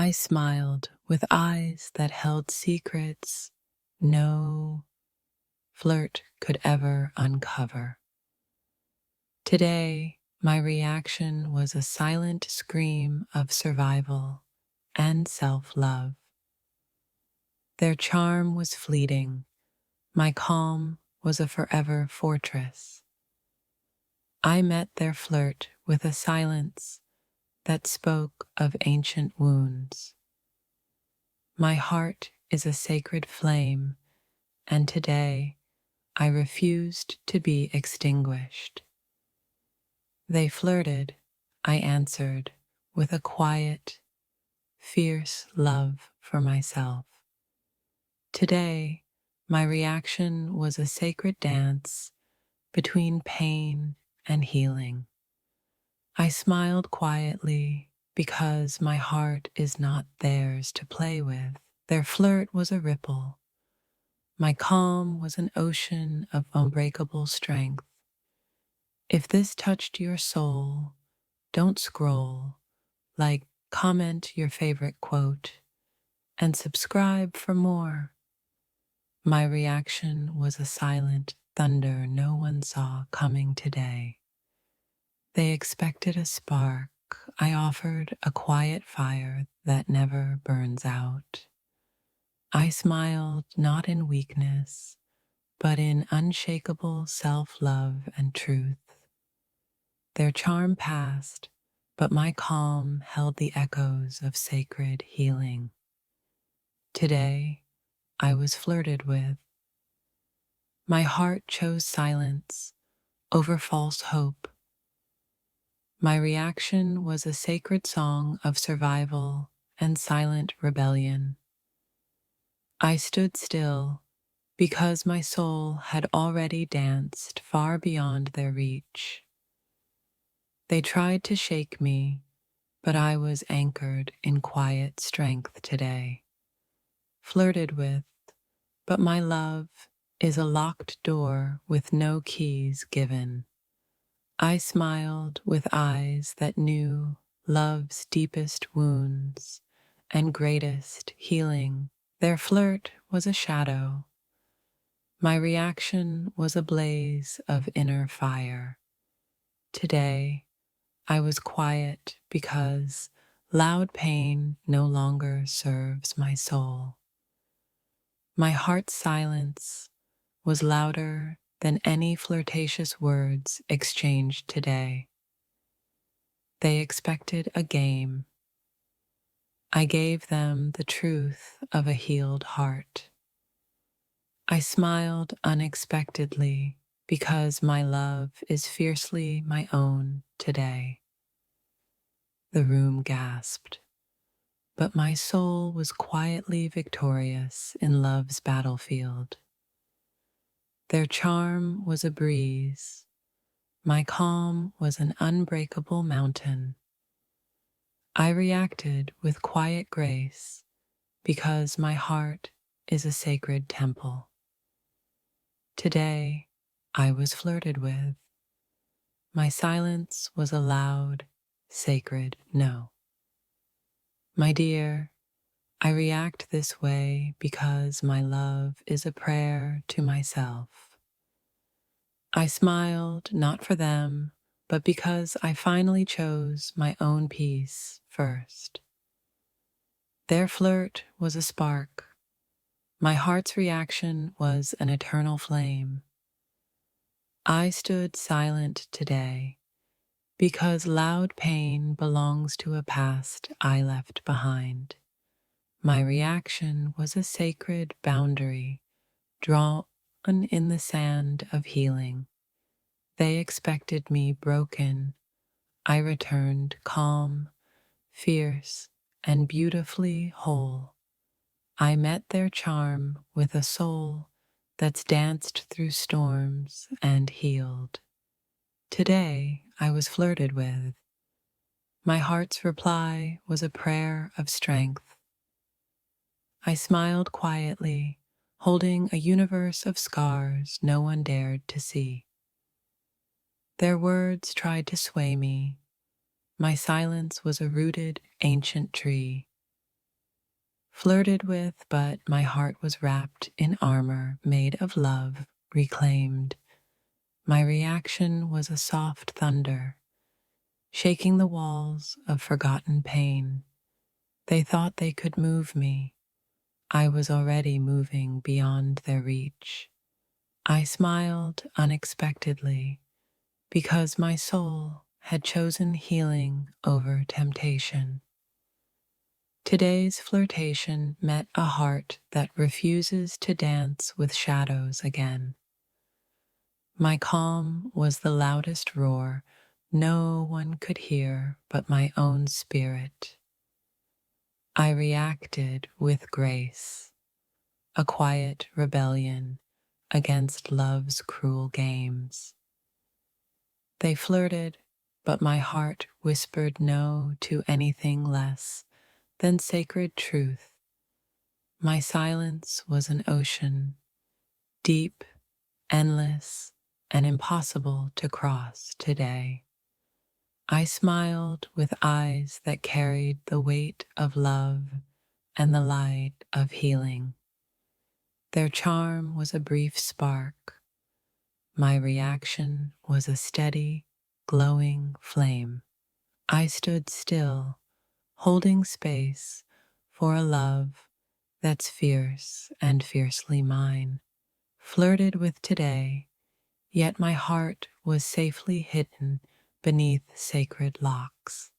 I smiled with eyes that held secrets no flirt could ever uncover. Today, my reaction was a silent scream of survival and self-love. Their charm was fleeting. My calm was a forever fortress. I met their flirt with a silence that spoke of ancient wounds. My heart is a sacred flame, and today I refused to be extinguished. They flirted, I answered, with a quiet, fierce love for myself. Today, my reaction was a sacred dance between pain and healing. I smiled quietly because my heart is not theirs to play with. Their flirt was a ripple. My calm was an ocean of unbreakable strength. If this touched your soul, don't scroll, like, comment your favorite quote, and subscribe for more. My reaction was a silent thunder no one saw coming today. They expected a spark. I offered a quiet fire that never burns out. I smiled not in weakness, but in unshakable self-love and truth. Their charm passed, but my calm held the echoes of sacred healing. Today, I was flirted with. My heart chose silence over false hope. My reaction was a sacred song of survival and silent rebellion. I stood still because my soul had already danced far beyond their reach. They tried to shake me, but I was anchored in quiet strength today. Flirted with, but my love is a locked door with no keys given. I smiled with eyes that knew love's deepest wounds and greatest healing. Their flirt was a shadow. My reaction was a blaze of inner fire. Today, I was quiet because loud pain no longer serves my soul. My heart's silence was louder than any flirtatious words exchanged today. They expected a game. I gave them the truth of a healed heart. I smiled unexpectedly because my love is fiercely my own today. The room gasped, but my soul was quietly victorious in love's battlefield. Their charm was a breeze. My calm was an unbreakable mountain. I reacted with quiet grace because my heart is a sacred temple. Today, I was flirted with. My silence was a loud, sacred no. My dear, I react this way because my love is a prayer to myself. I smiled not for them, but because I finally chose my own peace first. Their flirt was a spark. My heart's reaction was an eternal flame. I stood silent today because loud pain belongs to a past I left behind. My reaction was a sacred boundary drawn in the sand of healing. They expected me broken. I returned calm, fierce, and beautifully whole. I met their charm with a soul that's danced through storms and healed. Today, I was flirted with. My heart's reply was a prayer of strength. I smiled quietly, holding a universe of scars no one dared to see. Their words tried to sway me. My silence was a rooted, ancient tree. Flirted with, but my heart was wrapped in armor made of love, reclaimed. My reaction was a soft thunder, shaking the walls of forgotten pain. They thought they could move me. I was already moving beyond their reach. I smiled unexpectedly because my soul had chosen healing over temptation. Today's flirtation met a heart that refuses to dance with shadows again. My calm was the loudest roar no one could hear but my own spirit. I reacted with grace, a quiet rebellion against love's cruel games. They flirted, but my heart whispered no to anything less than sacred truth. My silence was an ocean, deep, endless, and impossible to cross today. I smiled with eyes that carried the weight of love and the light of healing. Their charm was a brief spark. My reaction was a steady, glowing flame. I stood still, holding space for a love that's fierce and fiercely mine. Flirted with today, yet my heart was safely hidden beneath sacred locks.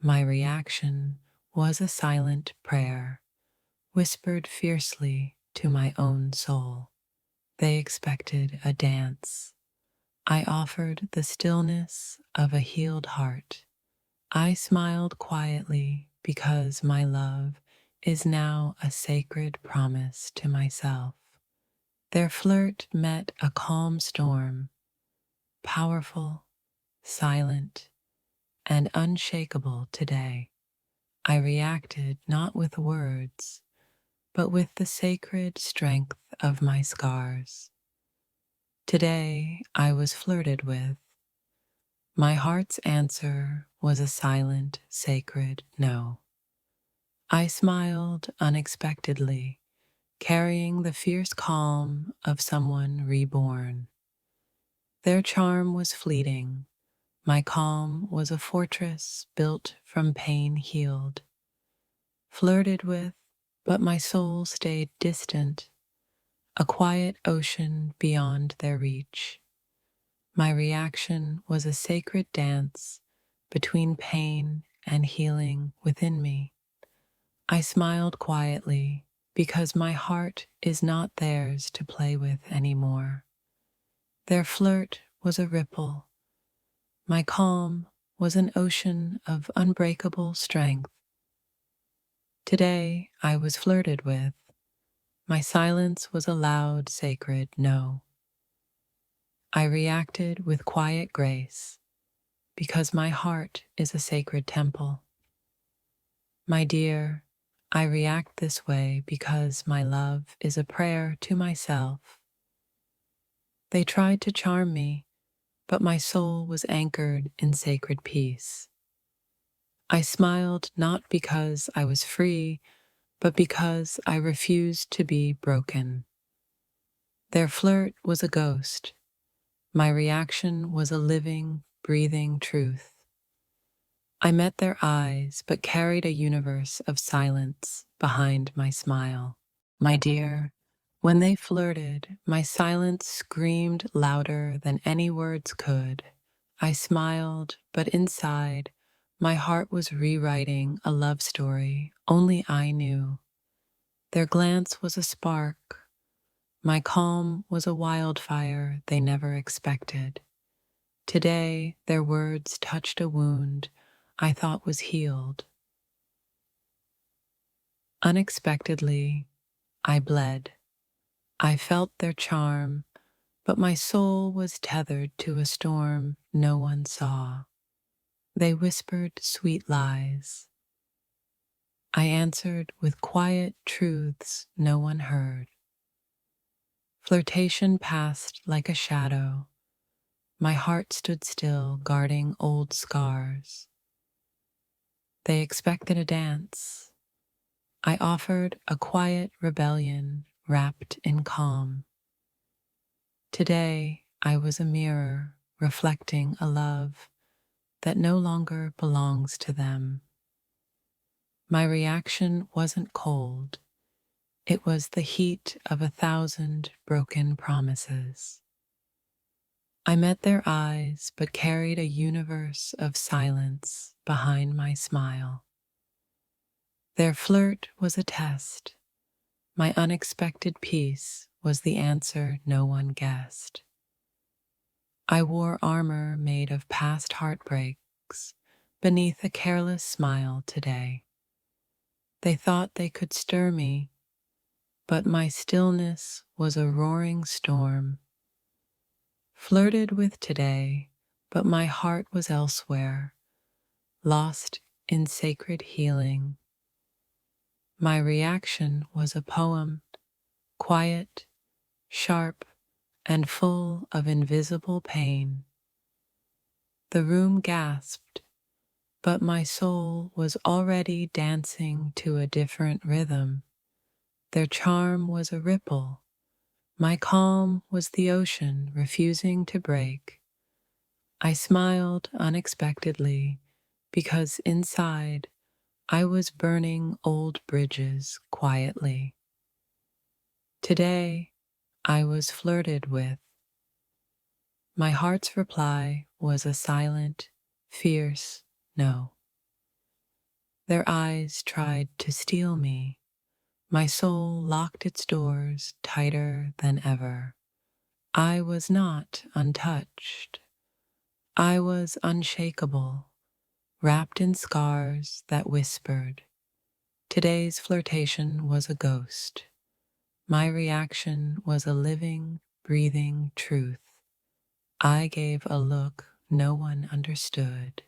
My reaction was a silent prayer, whispered fiercely to my own soul. They expected a dance. I offered the stillness of a healed heart. I smiled quietly because my love is now a sacred promise to myself. Their flirt met a calm storm, powerful, silent, and unshakable today. I reacted not with words, but with the sacred strength of my scars. Today I was flirted with. My heart's answer was a silent, sacred no. I smiled unexpectedly, carrying the fierce calm of someone reborn. Their charm was fleeting. My calm was a fortress built from pain healed. Flirted with, but my soul stayed distant, a quiet ocean beyond their reach. My reaction was a sacred dance between pain and healing within me. I smiled quietly because my heart is not theirs to play with anymore. Their flirt was a ripple. My calm was an ocean of unbreakable strength. Today I was flirted with. My silence was a loud, sacred no. I reacted with quiet grace because my heart is a sacred temple. My dear, I react this way because my love is a prayer to myself. They tried to charm me, but my soul was anchored in sacred peace. I smiled not because I was free, but because I refused to be broken. Their flirt was a ghost. My reaction was a living, breathing truth. I met their eyes, but carried a universe of silence behind my smile. My dear, when they flirted, my silence screamed louder than any words could. I smiled, but inside, my heart was rewriting a love story only I knew. Their glance was a spark. My calm was a wildfire they never expected. Today, their words touched a wound I thought was healed. Unexpectedly, I bled. I felt their charm, but my soul was tethered to a storm no one saw. They whispered sweet lies. I answered with quiet truths no one heard. Flirtation passed like a shadow. My heart stood still, guarding old scars. They expected a dance. I offered a quiet rebellion wrapped in calm. Today, I was a mirror reflecting a love that no longer belongs to them. My reaction wasn't cold, it was the heat of 1,000 broken promises. I met their eyes but carried a universe of silence behind my smile. Their flirt was a test. My unexpected peace was the answer no one guessed. I wore armor made of past heartbreaks beneath a careless smile today. They thought they could stir me, but my stillness was a roaring storm. Flirted with today, but my heart was elsewhere, lost in sacred healing. My reaction was a poem, quiet, sharp, and full of invisible pain. The room gasped, but my soul was already dancing to a different rhythm. Their charm was a ripple. My calm was the ocean refusing to break. I smiled unexpectedly because inside I was burning old bridges quietly. Today I was flirted with. My heart's reply was a silent, fierce no. Their eyes tried to steal me. My soul locked its doors tighter than ever. I was not untouched. I was unshakable, wrapped in scars that whispered. Today's flirtation was a ghost. My reaction was a living, breathing truth. I gave a look no one understood,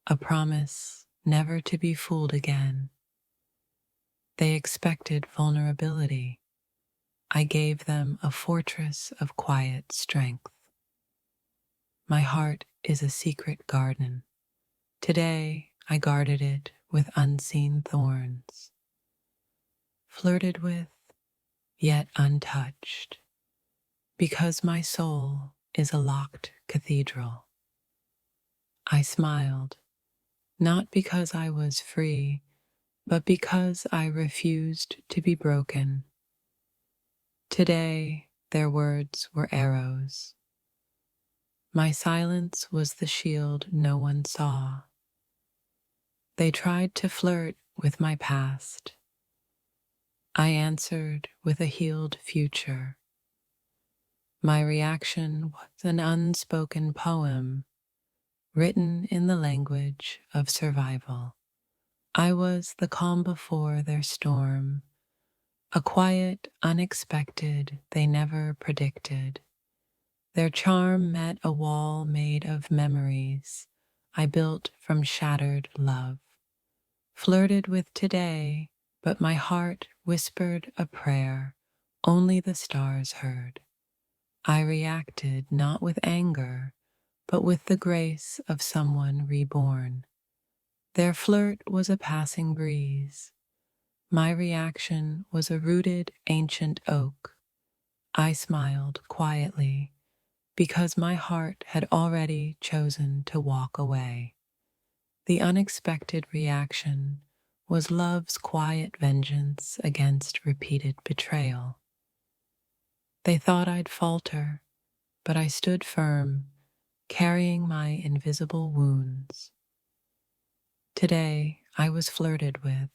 a promise never to be fooled again. They expected vulnerability. I gave them a fortress of quiet strength. My heart is a secret garden. Today I guarded it with unseen thorns. Flirted with, yet untouched, because my soul is a locked cathedral. I smiled, not because I was free, but because I refused to be broken. Today, their words were arrows. My silence was the shield no one saw. They tried to flirt with my past. I answered with a healed future. My reaction was an unspoken poem written in the language of survival. I was the calm before their storm, a quiet, unexpected they never predicted. Their charm met a wall made of memories I built from shattered love. Flirted with today, but my heart whispered a prayer only the stars heard. I reacted not with anger, but with the grace of someone reborn. Their flirt was a passing breeze. My reaction was a rooted ancient oak. I smiled quietly because my heart had already chosen to walk away. The unexpected reaction was love's quiet vengeance against repeated betrayal. They thought I'd falter, but I stood firm, carrying my invisible wounds. Today I was flirted with.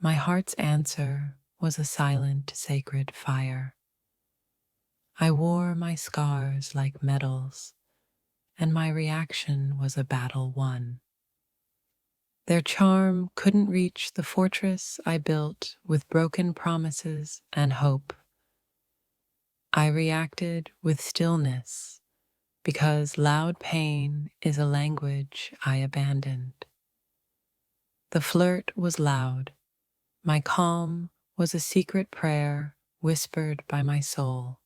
My heart's answer was a silent, sacred fire. I wore my scars like medals, and my reaction was a battle won. Their charm couldn't reach the fortress I built with broken promises and hope. I reacted with stillness because loud pain is a language I abandoned. The flirt was loud. My calm was a secret prayer whispered by my soul.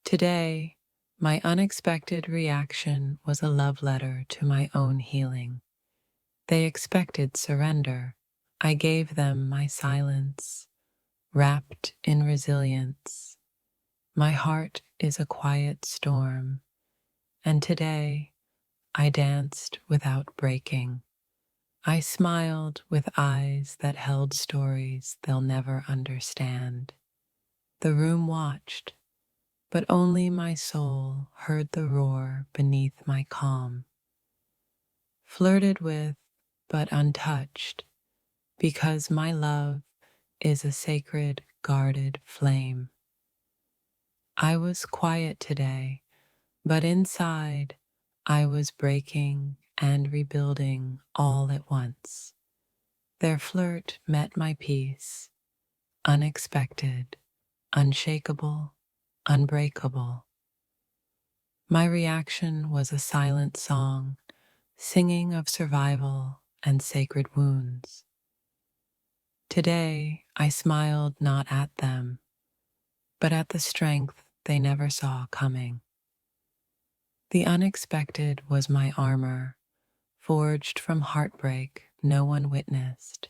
Today, my unexpected reaction was a love letter to my own healing. They expected surrender. I gave them my silence, wrapped in resilience. My heart is a quiet storm, and today I danced without breaking. I smiled with eyes that held stories they'll never understand. The room watched, but only my soul heard the roar beneath my calm. Flirted with, but untouched, because my love is a sacred, guarded flame. I was quiet today, but inside I was breaking and rebuilding all at once. Their flirt met my peace, unexpected, unshakable, unbreakable. My reaction was a silent song, singing of survival and sacred wounds. Today, I smiled not at them, but at the strength they never saw coming. The unexpected was my armor, forged from heartbreak no one witnessed.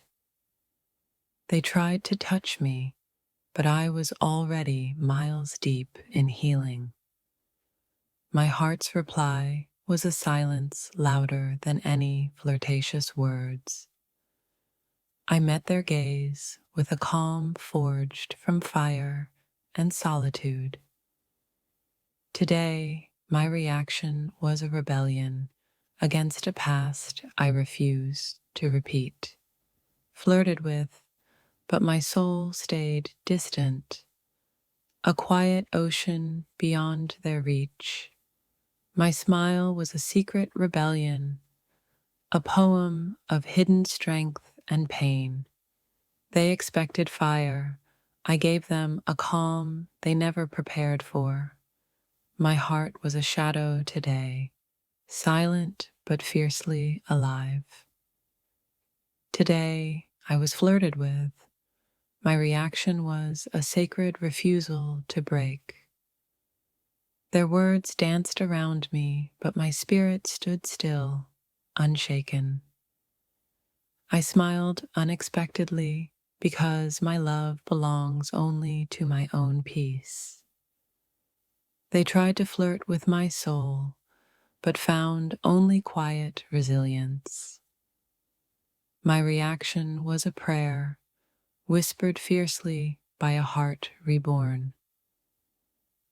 They tried to touch me, but I was already miles deep in healing. My heart's reply was a silence louder than any flirtatious words. I met their gaze with a calm forged from fire and solitude. Today, my reaction was a rebellion against a past I refused to repeat. Flirted with, but my soul stayed distant, a quiet ocean beyond their reach. My smile was a secret rebellion, a poem of hidden strength and pain. They expected fire. I gave them a calm they never prepared for. My heart was a shadow today, silent but fiercely alive. Today, I was flirted with. My reaction was a sacred refusal to break. Their words danced around me, but my spirit stood still, unshaken. I smiled unexpectedly because my love belongs only to my own peace. They tried to flirt with my soul, but found only quiet resilience. My reaction was a prayer, whispered fiercely by a heart reborn.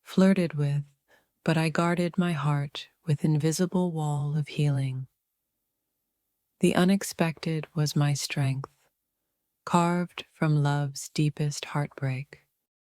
Flirted with, but I guarded my heart with invisible wall of healing. The unexpected was my strength, carved from love's deepest heartbreak.